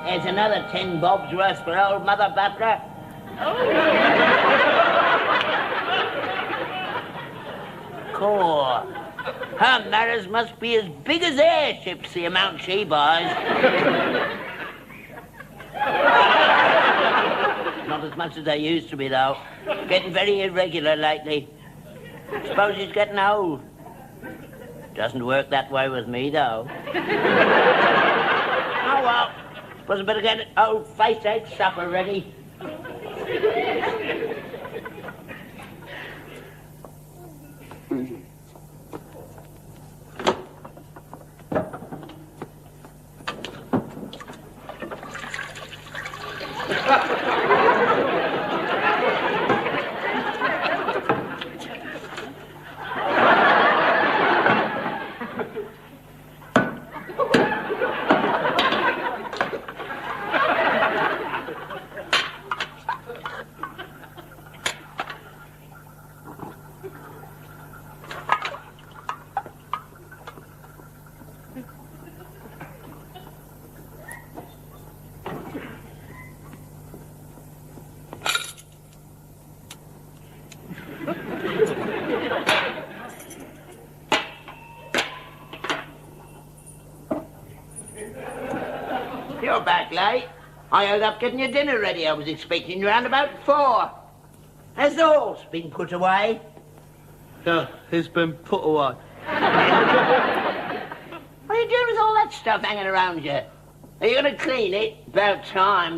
There's another 10 bobs worth for old Mother Butler. Core. Her mirrors must be as big as airships, the amount she buys. Not as much as they used to be, though. Getting very irregular lately. Suppose she's getting old. Doesn't work that way with me, though. Oh, well. Suppose I better get old face-ache supper ready. You're back late. I held up getting your dinner ready. I was expecting you round about 4. Has the horse been put away? It's been put away. What are you doing with all that stuff hanging around you? Are you going to clean it? About time.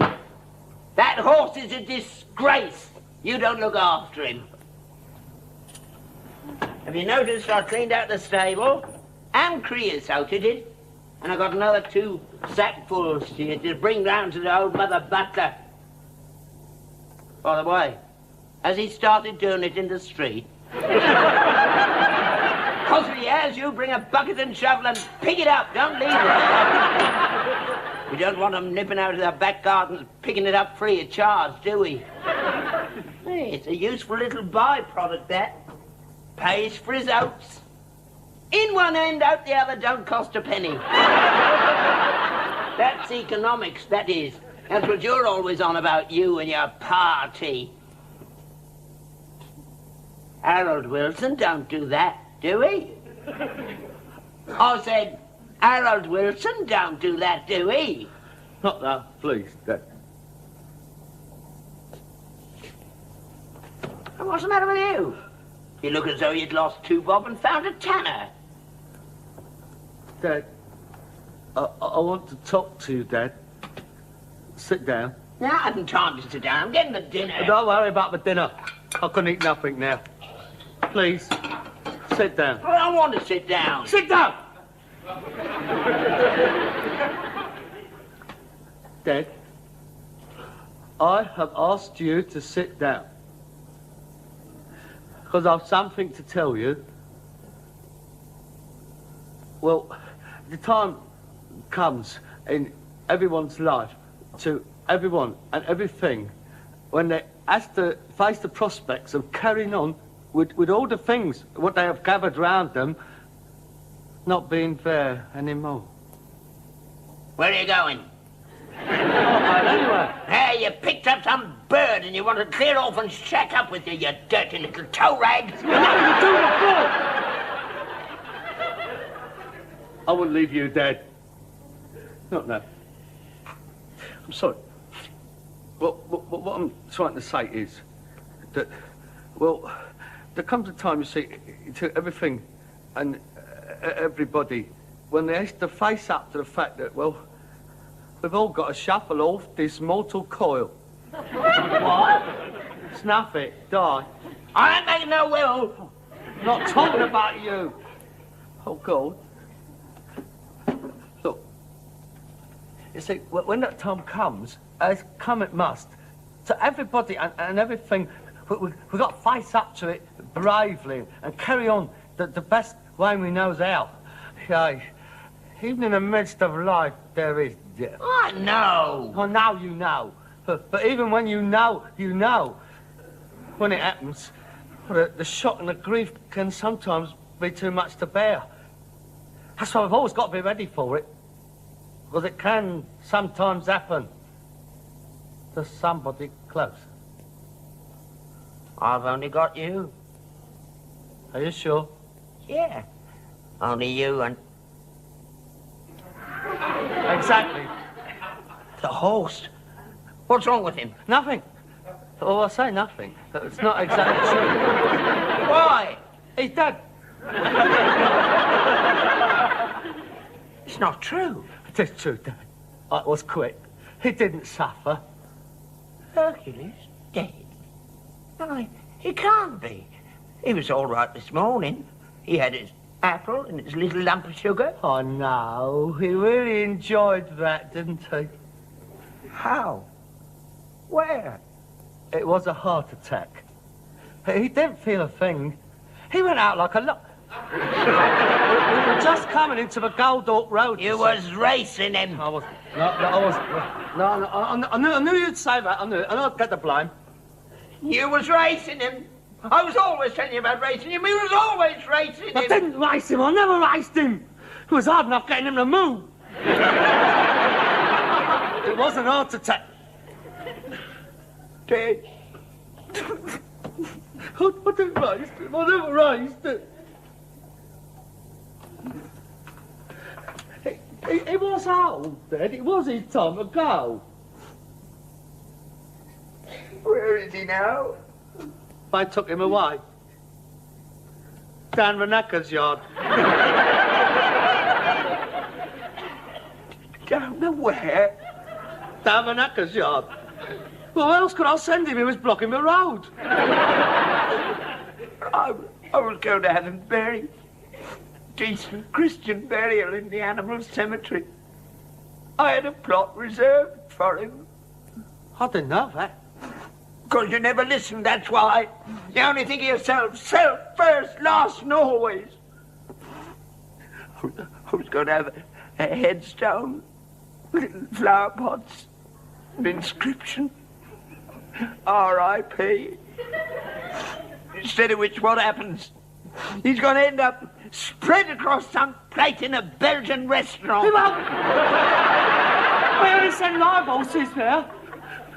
That horse is a disgrace. You don't look after him. Have you noticed I cleaned out the stable and creosoted it? And I got another 2 sackfuls to bring round to the old Mother Butler. By the way, has he started doing it in the street? 'Cause he Yes, you bring a bucket and shovel and pick it up. Don't leave it. We don't want them nipping out of their back gardens picking it up free of charge, do we? Hey, it's a useful little byproduct, that. Pays for his oats. In one end, out the other, don't cost a penny. That's economics, that is. That's what you're always on about, you and your party. Harold Wilson don't do that, do he? I said, Harold Wilson don't do that, do he? Not that, please, Dad. And what's the matter with you? You look as though you'd lost 2 bob and found a tanner. Dad, I want to talk to you, Dad. Sit down. No, I haven't time to sit down. I'm getting the dinner. Don't worry about the dinner. I can eat nothing now. Please, sit down. I don't want to sit down. Sit down! Dad, I have asked you to sit down. Because I've something to tell you. Well, the time comes in everyone's life, to everyone and everything, when they have to face the prospects of carrying on with all the things, what they have gathered round them, not being there anymore. Where are you going? Anyway. Hey, you picked up some bird and you want to clear off and shack up with you dirty little toe rag. I wouldn't leave you, Dad. Not now. I'm sorry. Well, what I'm trying to say is that, well, there comes a time, you see, to everything and everybody, when they have to face up to the fact that, well, we've all got to shuffle off this mortal coil. What? Snuff it, die. I ain't making no will. Not talking about you. Oh, God. Look, you see, when that time comes, as come it must, to everybody and everything, we've got to face up to it bravely and carry on the best way we knows how. Yeah, even in the midst of life, there is death. I know. Oh, now you know. But even when you know, when it happens, the shock and the grief can sometimes be too much to bear. That's why we've always got to be ready for it. Because it can sometimes happen to somebody close. I've only got you. Are you sure? Yeah. Only you and... Exactly. The horse. What's wrong with him? Nothing. Oh, I say nothing. It's not exactly true. Why? He's dead. It's not true. It is true, Dad. It was quick. He didn't suffer. Hercules dead? No, he can't be. He was all right this morning. He had his apple and his little lump of sugar. Oh, no. He really enjoyed that, didn't he? How? Where? It was a heart attack. He didn't feel a thing. He went out like a lot. We were just coming into the Gold Hawk Road. You was racing him. I was. No, I was. No, I knew you'd say that. I knew it. And I'd get the blame. You was racing him. I was always telling you about racing him. He was always racing him. I didn't race him. I never raced him. It was hard enough getting him to move. It was an heart attack. Dead. I didn't race him. I never raced him. He was old, Dad. It was his time to go. Where is he now? They took him away. Down the knacker's yard. Down the where? Down the knacker's yard. Well, where else could I send him? He was blocking the road. I was going to have him buried. Decent Christian burial in the animal cemetery. I had a plot reserved for him. I didn't know that. Because you never listened, that's why. You only think of yourself. Self first, last and always. I was going to have a headstone, little flower pots, an inscription, R.I.P. Instead of which, what happens? He's going to end up spread across some plate in a Belgian restaurant. He won't. We only sent live horses there.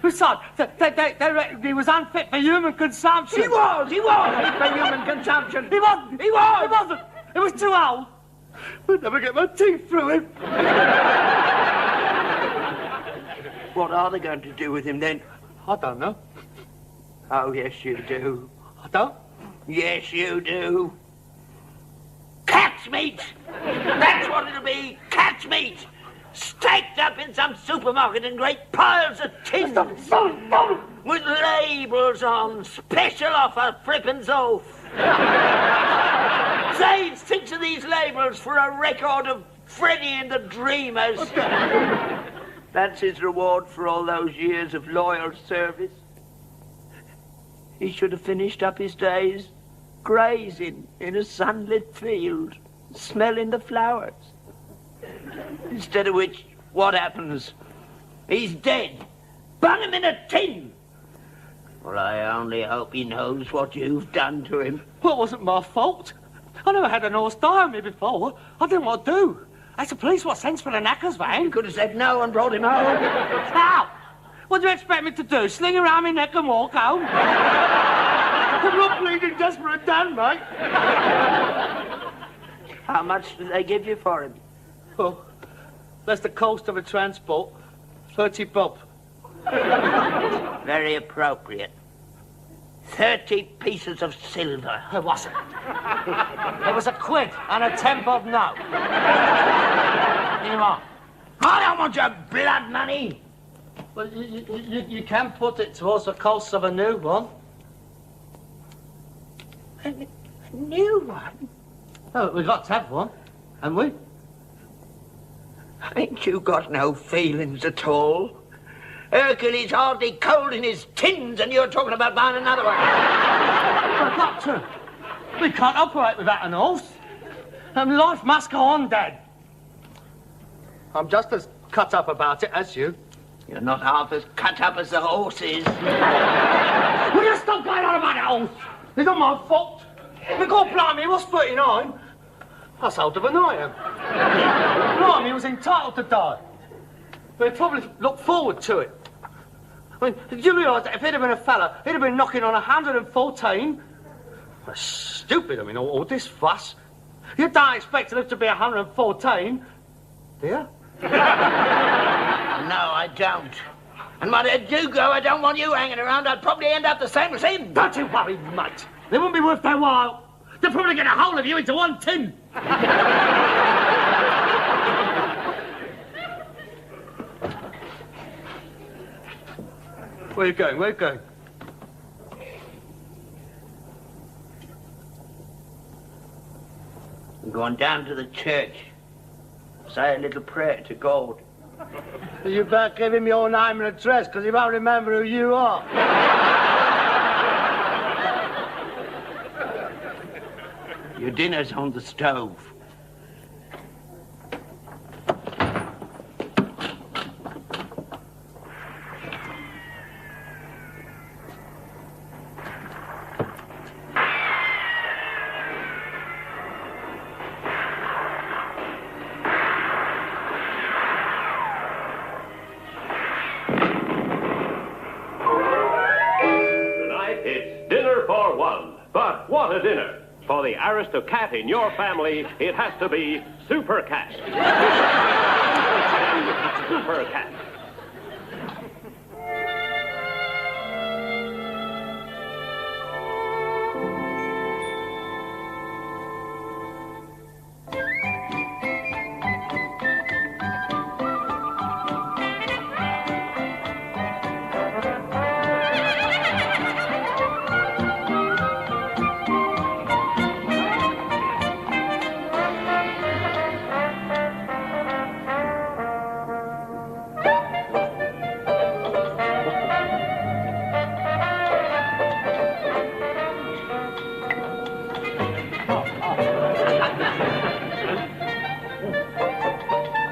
Besides, they reckoned he was unfit for human consumption. He was fit for human consumption. He wasn't. He was. He wasn't. He was too old. I'd never get my teeth through him. What are they going to do with him then? I don't know. Oh, yes, you do. I don't? Yes, you do. Cat's meat! That's what it'll be, cat's meat! Staked up in some supermarket in great piles of tin. Stop. With labels on, special offer, flippin's off. Save 6 of these labels for a record of Freddie and the Dreamers. That's his reward for all those years of loyal service. He should have finished up his days grazing in a sunlit field, smelling the flowers. Instead of which, what happens? He's dead. Bung him in a tin. Well, I only hope he knows what you've done to him. Well, it wasn't my fault. I never had an horse die on me before. I didn't know what to do. That's the police what sends for the knackers van. You could have said no and brought him home. How? What do you expect me to do? Sling around my neck and walk home? I'm not bleeding desperate Dan, mate. How much did they give you for him? Well, that's the cost of a transport. 30 bob. Very appropriate. 30 pieces of silver. It wasn't. It was a quid and a 10 bob note. Here you are. I don't want your blood money. Well, you can put it towards the cost of a new one. A new one? Oh, we got to have one, haven't we? Ain't you got no feelings at all? Hercules hardly cold in his tins and you're talking about buying another one. But Doctor, we can't operate without an horse. Life must go on, Dad. I'm just as cut up about it as you. You're not half as cut up as the horse is. Will you stop going on about that horse? It's not my fault. My God, blimey, he was 39. That's older than I am. Blimey, he was entitled to die. But he probably looked forward to it. I mean, did you realise that if he'd have been a fella, he'd have been knocking on 114? That's stupid, I mean, all this fuss. You don't expect to live to be 114, do you? No, I don't. And when I do go, I don't want you hanging around. I'd probably end up the same as him. Don't you worry, mate. They wouldn't be worth their while. They'll probably get a whole of you into one tin. Where are you going? Where are you going? I'm going down to the church. Say a little prayer to God. You better give him your name and address, because he won't remember who you are. Your dinner's on the stove. But what a dinner! For the aristocrat in your family, it has to be Super Cat. Super Cat.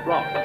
Right.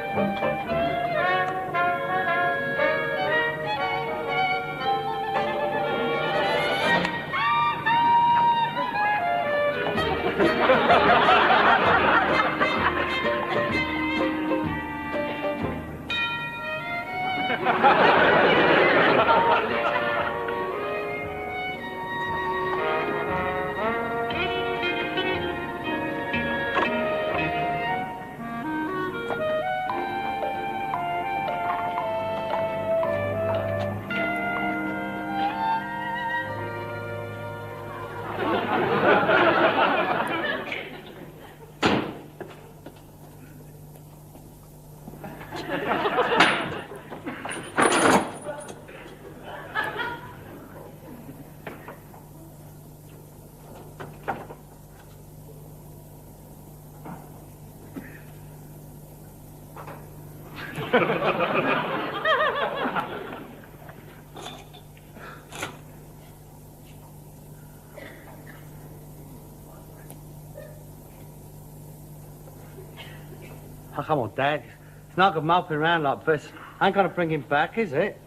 Oh, come on, Dad. It's not good moping around like this. Ain't gonna bring him back, is it?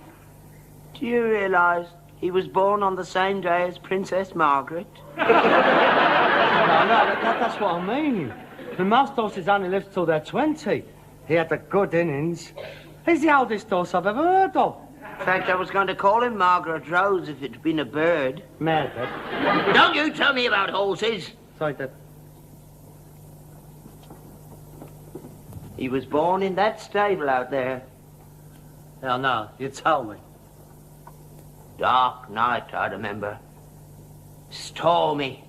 Do you realise he was born on the same day as Princess Margaret? No, that's what I mean. The most horses only live till they're 20. He had the good innings. He's the oldest horse I've ever heard of. In fact, I was going to call him Margaret Rose if it'd been a bird. Mad, Dad. Don't you tell me about horses. Sorry, Dad. He was born in that stable out there. Hell no, you told me. Dark night, I remember. Stormy.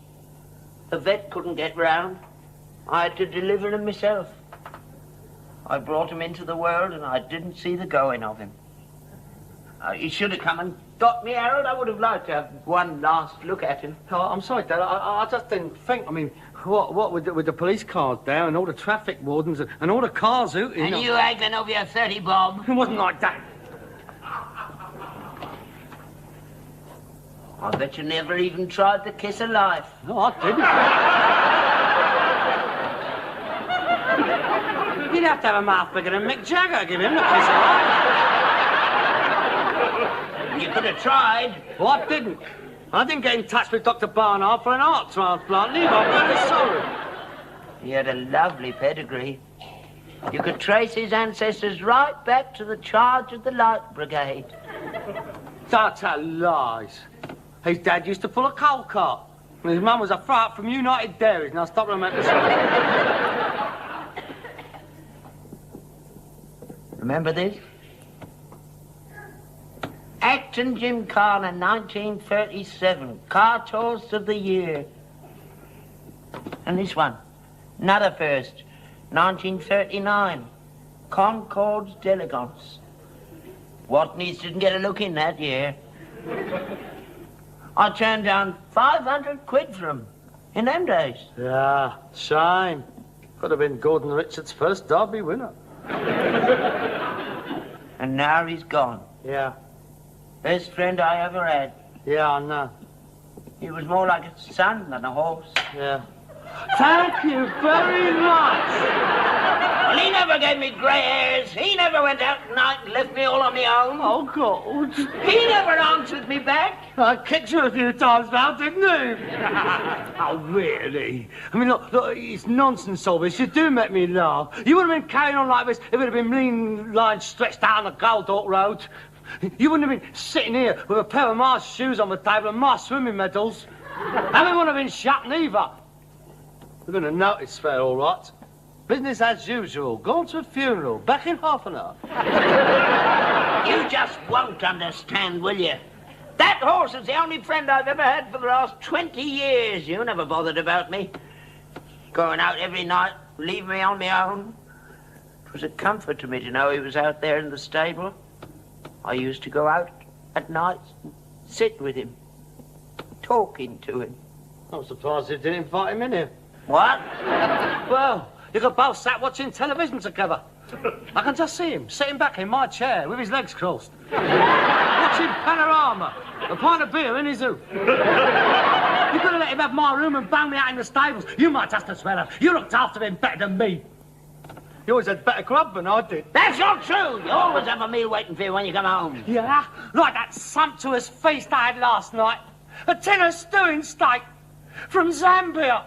The vet couldn't get round. I had to deliver him myself. I brought him into the world and I didn't see the going of him. He should have come and got me, Harold. I would have liked to have one last look at him. Oh, I'm sorry, Dad. I just didn't think. I mean, what with the police cars there and all the traffic wardens and all the cars hooting. And you haggling over your 30 bob. It wasn't like that. I bet you never even tried the kiss of life. No, I didn't. You'd have to have a mouth bigger than Mick Jagger. Give him the kiss of life. You could have tried. Well, I didn't. I didn't get in touch with Dr. Barnard for an heart transplant. I'm very sorry. He had a lovely pedigree. You could trace his ancestors right back to the charge of the Light Brigade. That's a lies. His dad used to pull a coal cart. And his mum was a fry-up from United Dairies. Now stop romanticising. Remember this? Acton Gymkhana, 1937. Cart Horse of the Year. And this one, another first, 1939. Concords d'Elegance. Watneys didn't get a look in that year. I turned down 500 quid for him in them days. Yeah, shame. Could have been Gordon Richards' first Derby winner. And now he's gone. Yeah. Best friend I ever had. Yeah, I know. He was more like a son than a horse. Yeah. Thank you very much. Well, he never gave me grey hairs. He never went out at night and left me all on my own. Oh, God. He never answered me back. I kicked you a few times now, didn't he? Oh, really? I mean, look, it's nonsense, all this. You do make me laugh. You would have been carrying on like this if it had been lean lines stretched down the Goldhawk Road. You wouldn't have been sitting here with a pair of my shoes on the table and my swimming medals. And we wouldn't have been shut neither. We're going to notice fair, all right. Business as usual. Gone to a funeral. Back in half an hour. You just won't understand, will you? That horse is the only friend I've ever had for the last 20 years. You never bothered about me. Going out every night, leaving me on my own. It was a comfort to me to know he was out there in the stable. I used to go out at night, sit with him, talking to him. I'm surprised you didn't invite him in here. What? Well, you could both sat watching television together. I can just see him, sitting back in my chair with his legs crossed. Watching Panorama, a pint of beer in his hoof. You could have let him have my room and bang me out in the stables. You might just as well have. You looked after him better than me. You always had better grub than I did. That's not true. You always have a meal waiting for you when you come home. Yeah, like that sumptuous feast I had last night. A tin of stewing steak from Zambia.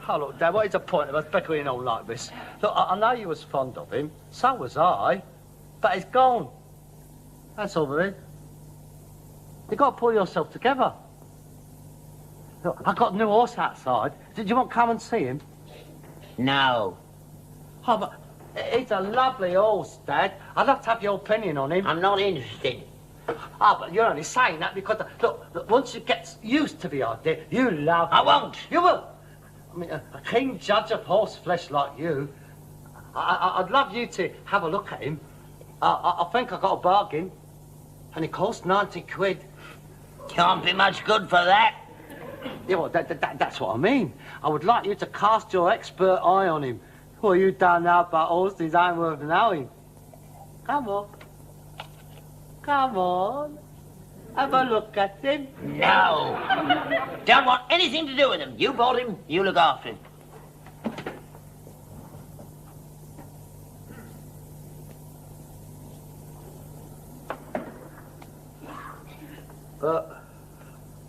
Oh, look, Dad, what is the point of us bickering on like this? Look, I know you was fond of him. So was I. But he's gone. That's all it is. You've got to pull yourself together. Look, I've got a new horse outside. Did you want to come and see him? No. Oh, but he's a lovely horse, Dad. I'd love to have your opinion on him. I'm not interested. Ah, but you're only saying that because, look, once you get used to the idea, you love I him. won't. You will. I mean, a keen judge of horse flesh like you, I'd love you to have a look at him. I think I got a bargain, and it cost 90 quid. Can't be much good for that. Yeah, well, that's what I mean. I would like you to cast your expert eye on him. Well, you don't know about horses, ain't worth knowing. Come on. Come on. Have a look at him. No. Don't want anything to do with him. You bought him, you look after him.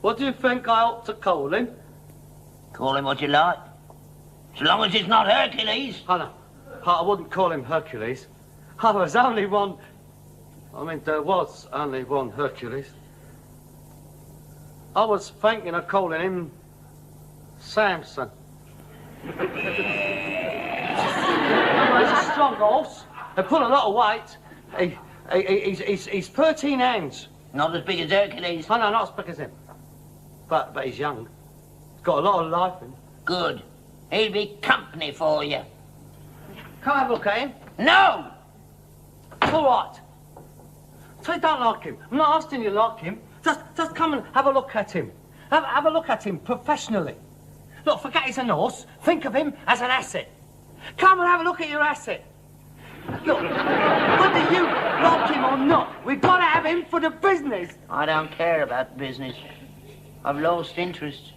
What do you think I ought to call him? Call him what you like. So long as it's not Hercules. Oh, no. I wouldn't call him Hercules. There was only one... there was only one Hercules. I was thinking of calling him Samson. He's a strong horse. He put a lot of weight. He's 13 hands. Not as big as Hercules. Oh, no, not as big as him. But he's young. He's got a lot of life in him. Good. He'll be company for you. Come have a look at him. No! All right. So you don't like him. I'm not asking you to like him. Just come and have a look at him. Have a look at him professionally. Look, forget he's a horse. Think of him as an asset. Come and have a look at your asset. Look, whether you like him or not, we've got to have him for the business. I don't care about business. I've lost interest.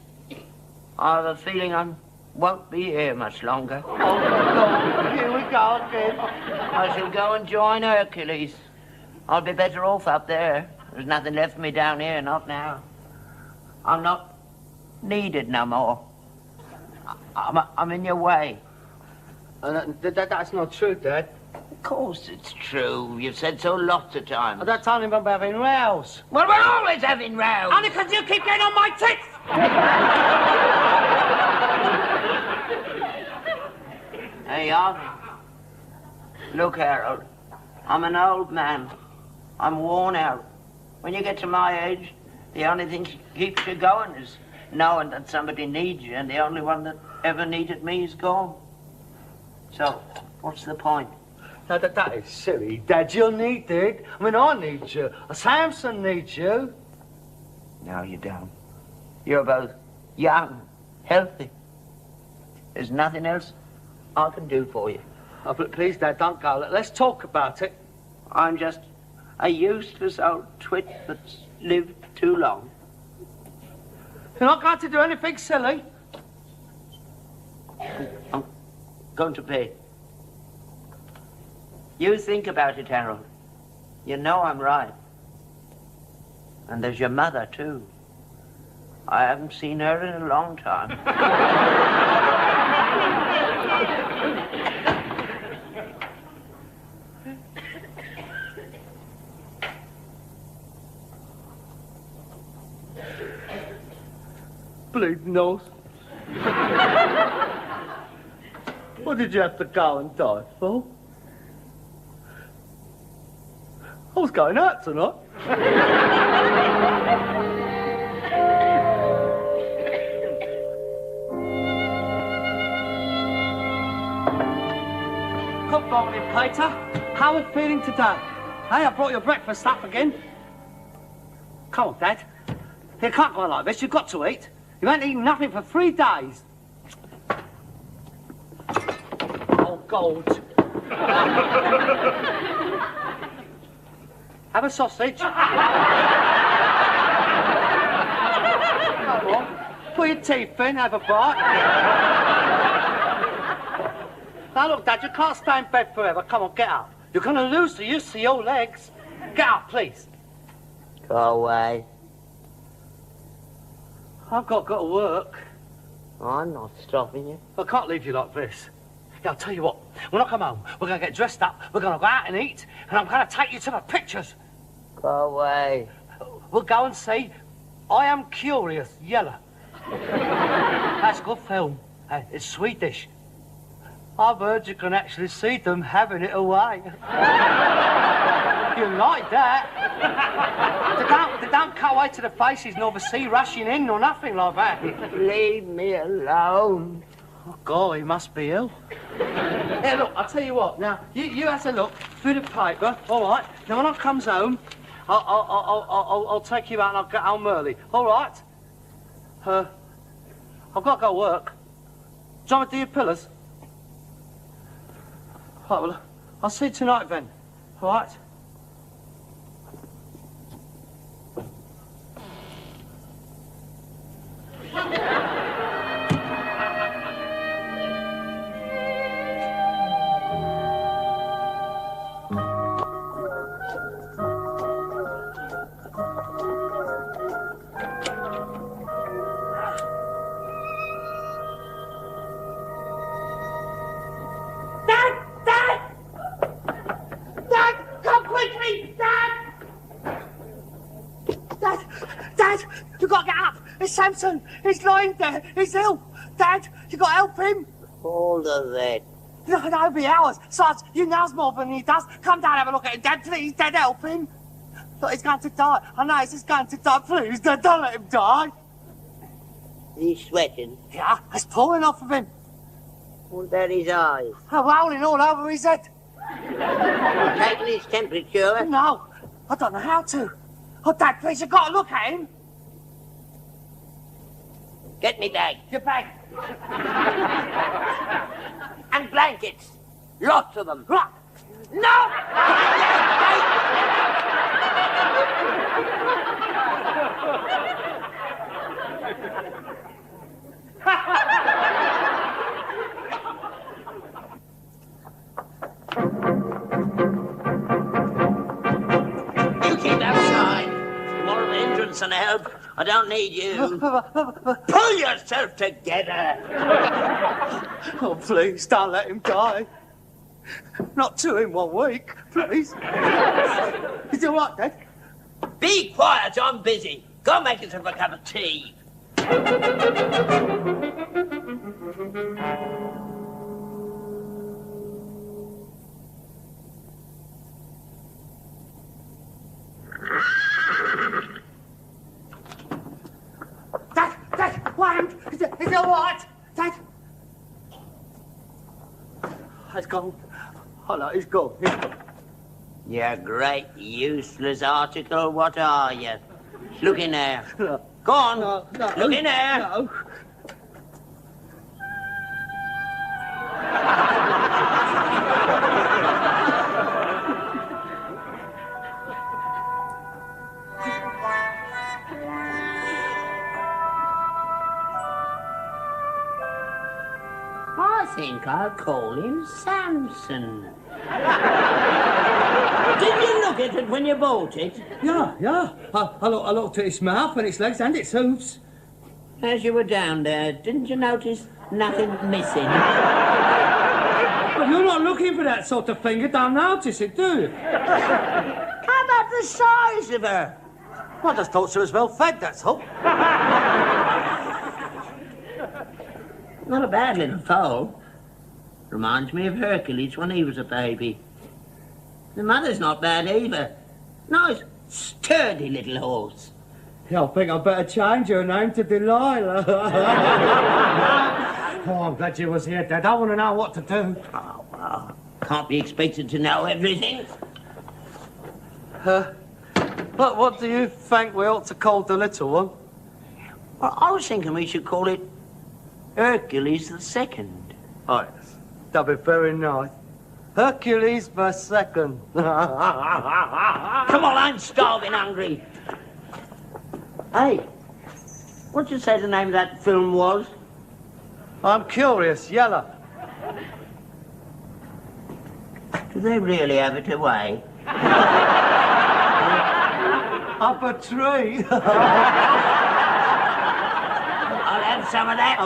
I have a feeling I won't be here much longer. Oh, God, here we go again. I shall go and join Hercules. I'll be better off up there. There's nothing left for me down here, not now. I'm not needed no more. I'm in your way. That's not true, Dad. Of course it's true. You've said so lots of times. That's only about having rows. Well, we're always having rows. Only because you keep getting on my tits. Hey, look, Harold. I'm an old man. I'm worn out. When you get to my age, the only thing that keeps you going is knowing that somebody needs you, and the only one that ever needed me is gone. So, what's the point? Now, that is silly, Dad. You're needed. I need you. Samson needs you. No, you don't. You're both young, healthy. There's nothing else I can do for you. Oh, but please, Dad, don't go. Let's talk about it. I'm just a useless old twit that's lived too long. You're not going to do anything silly. I'm going to bed. You think about it, Harold. You know I'm right. And there's your mother, too. I haven't seen her in a long time. Bleeding nose. What did you have to go and die for? I was going out tonight. Good morning, Peter. How are you feeling today? Hey, I brought your breakfast up again. Come on, Dad. You can't go on like this. You've got to eat. You ain't eaten nothing for 3 days. Oh, gold. Have a sausage. Come on. Put your teeth in, have a bite. Now, look, Dad, you can't stay in bed forever. Come on, get up. You're going to lose the use of your legs. Get up, please. Go away. I've got to work. I'm not stopping you. I can't leave you like this. Yeah, I'll tell you what. When I come home, we're going to get dressed up, we're going to go out and eat, and I'm going to take you to the pictures. Go away. We'll go and see I Am Curious, Yellow. That's a good film. It's Swedish. I've heard you can actually see them having it away. You like that? They don't cut away to the faces nor the sea rushing in or nothing like that. Leave me alone. Oh, God, he must be ill. Hey, look, I'll tell you what. Now, you have to look through the paper, all right? Now, when I comes home, I'll take you out and I'll get home early, all right? I've got to go work. Do you want me to do your pillars? Right, well, I'll see you tonight then, all right? Samson, he's lying there. He's ill. Dad, you got to help him. All of that. No, it'll be hours. Sarge, you knows more than he does. Come down, have a look at him, Dad. Please, Dad, help him. Look, he's going to die. I know he's just going to die. Please, Dad, don't let him die. He's sweating. Yeah, it's pouring off of him. What about his eyes? Rolling all over his head. Taking his temperature? No, I don't know how to. Oh, Dad, please, you've got to look at him. Get me bag. Your bag. And blankets. Lots of them. Right. No! You keep outside. More of an hindrance than a help. I don't need you. Pull yourself together. Oh, please, don't let him die. Not 2 in 1 week, please. Is he all right, Dad? Be quiet, I'm busy. Go make yourself a cup of tea. Dad, what? Is he all right? Dad? He's gone. Oh, no, he's gone. He's gone. You great useless article, what are you? Look in there. No. Go on. No. Look in there. No. I think I'll call him Samson. Did you look at it when you bought it? Yeah. I looked at its mouth and its legs and its hooves. As you were down there, didn't you notice nothing missing? But you're not looking for that sort of thing. You don't notice it, do you? How about the size of her? I just thought she was well fed, that's all. Not a bad little foal. Reminds me of Hercules when he was a baby. The mother's not bad either. Nice, sturdy little horse. Yeah, I think I'd better change your name to Delilah. Oh, I'm glad you was here, Dad. I want to know what to do. Oh, well, can't be expected to know everything. What do you think we ought to call the little one? Well, I was thinking we should call it Hercules II. Oh, yes. That'd be very nice. Hercules the Second. Come on, I'm starving hungry. Hey, what'd you say the name of that film was? I'm Curious, Yellow. Do they really have it away? Up a tree. I'll have some of that.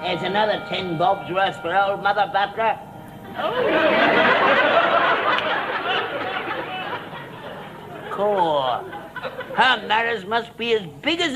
There's another 10 bobs worth for old Mother Butler. Core. Her mirrors must be as big as...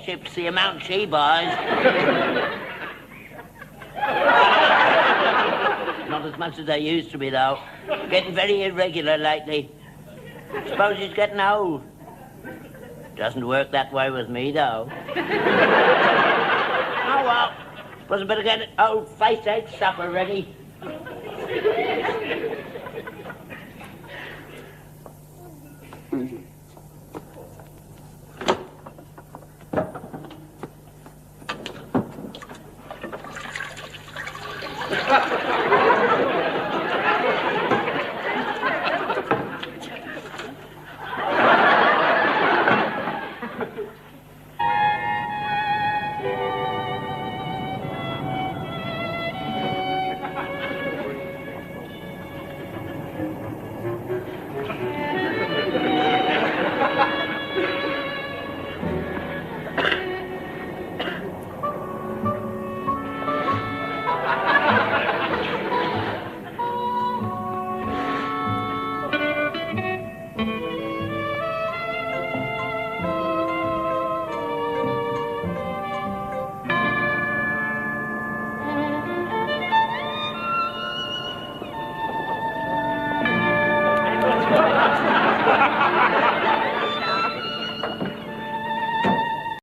Ship's the amount she buys. Not as much as they used to be, though. Getting very irregular lately. Suppose he's getting old. Doesn't work that way with me, though. Oh, well. Suppose I better get old face-ache supper ready.